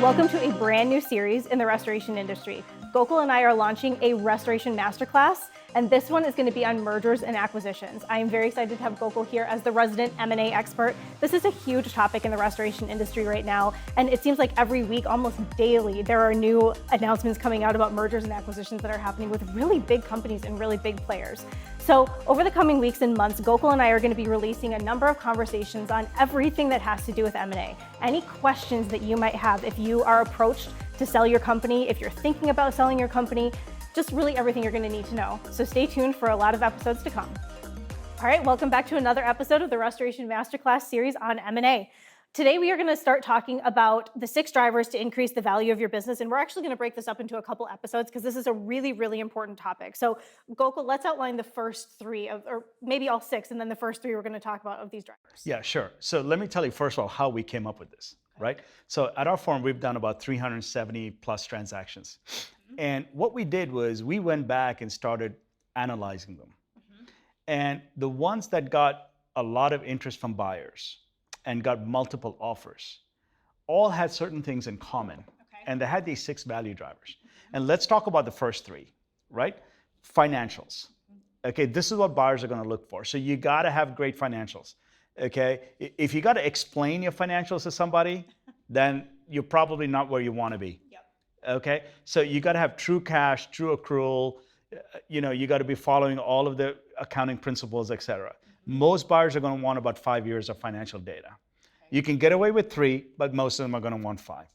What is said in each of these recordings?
Welcome to a brand new series in the restoration industry. Gokul and I are launching a restoration masterclass, and this one is going to be on mergers and acquisitions. I am very excited to have Gokul here as the resident M&A expert. This is a huge topic in the restoration industry right now, and it seems like every week, almost daily, there are new announcements coming out about mergers and acquisitions that are happening with really big companies and really big players. So over the coming weeks and months, Gokul and I are going to be releasing a number of conversations on everything that has to do with M&A. Any questions that you might have if you are approached to sell your company, if you're thinking about selling your company, just really everything you're going to need to know. So stay tuned for a lot of episodes to come. All right, welcome back to another episode of the Restoration Masterclass series on M&A. Today, we are going to start talking about the 6 drivers to increase the value of your business. And we're actually going to break this up into a couple episodes because this is a really, really important topic. So Gokul, let's outline the first 3 or maybe all 6, and then the first 3 we're going to talk about of these drivers. Yeah, sure. So let me tell you, first of all, how we came up with this, right? So at our firm, we've done about 370 plus transactions. And what we did was we went back and started analyzing them. And the ones that got a lot of interest from buyers and got multiple offers, all had certain things in common. And they had these 6 value drivers. And let's talk about the first 3, right? Financials. Okay, this is what buyers are going to look for. So you got to have great financials. Okay, if you got to explain your financials to somebody, then you're probably not where you want to be. Okay, so you got to have true cash, true accrual. You got to be following all of the accounting principles, et cetera. Most buyers are going to want about 5 years of financial data. You can get away with 3, but most of them are going to want 5.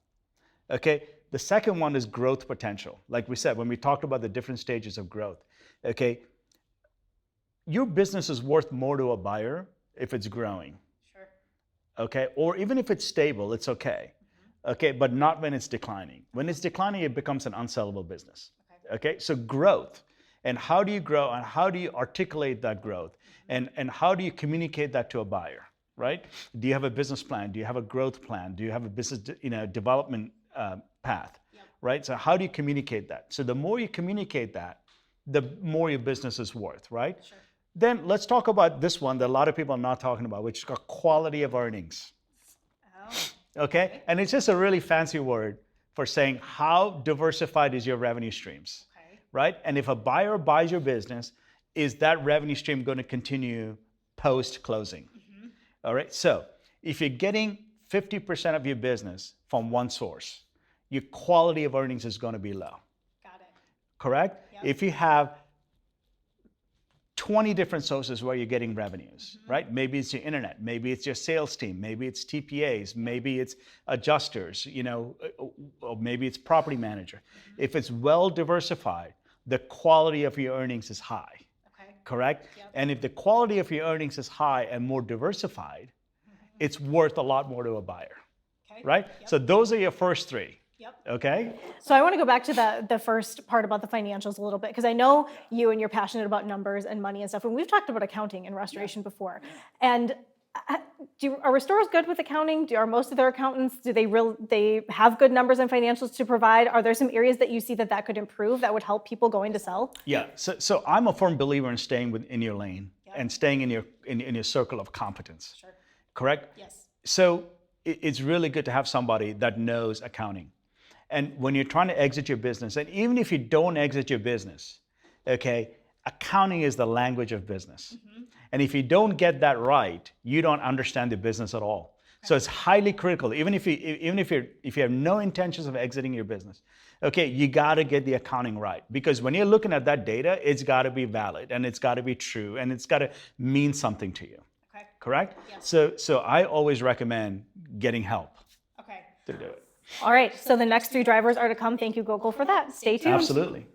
Okay, the second one is growth potential. Like we said, when we talked about the different stages of growth, okay, your business is worth more to a buyer if it's growing. Sure. Okay, or even if it's stable, it's okay. Okay, but not when it's declining. When it's declining, it becomes an unsellable business. Okay, so growth. And how do you grow and how do you articulate that growth? And how do you communicate that to a buyer, right? Do you have a business plan? Do you have a growth plan? Do you have a business development path, right? So how do you communicate that? So the more you communicate that, the more your business is worth, right? Sure. Then let's talk about this one that a lot of people are not talking about, which is called quality of earnings. Okay, and it's just a really fancy word for saying how diversified is your revenue streams, right? And if a buyer buys your business, is that revenue stream going to continue post-closing? All right, so if you're getting 50% of your business from one source, your quality of earnings is going to be low. Got it. Correct? Yep. If you have 20 different sources where you're getting revenues, right? Maybe it's your internet, maybe it's your sales team, maybe it's TPAs, maybe it's adjusters, or maybe it's property manager. If it's well diversified, the quality of your earnings is high, correct? Yep. And if the quality of your earnings is high and more diversified, it's worth a lot more to a buyer, right? Yep. So those are your first 3. Okay. So I want to go back to the first part about the financials a little bit, because I know you and you're passionate about numbers and money and stuff. And we've talked about accounting and restoration before. And are restorers good with accounting? Are most of their accountants, do they have good numbers and financials to provide? Are there some areas that you see that could improve that would help people going to sell? Yeah. So I'm a firm believer in staying within your lane and staying in your circle of competence. Sure. Correct? Yes. So it's really good to have somebody that knows accounting. And when you're trying to exit your business, and even if you don't exit your business, okay, accounting is the language of business. And if you don't get that right, you don't understand the business at all. So it's highly critical, even if you have no intentions of exiting your business, okay, you got to get the accounting right. Because when you're looking at that data, it's got to be valid, and it's got to be true, and it's got to mean something to you. Okay. Correct? Yes. So I always recommend getting help to do it. All right, so the next 3 drivers are to come. Thank you, Gokul, for that. Stay tuned. Absolutely.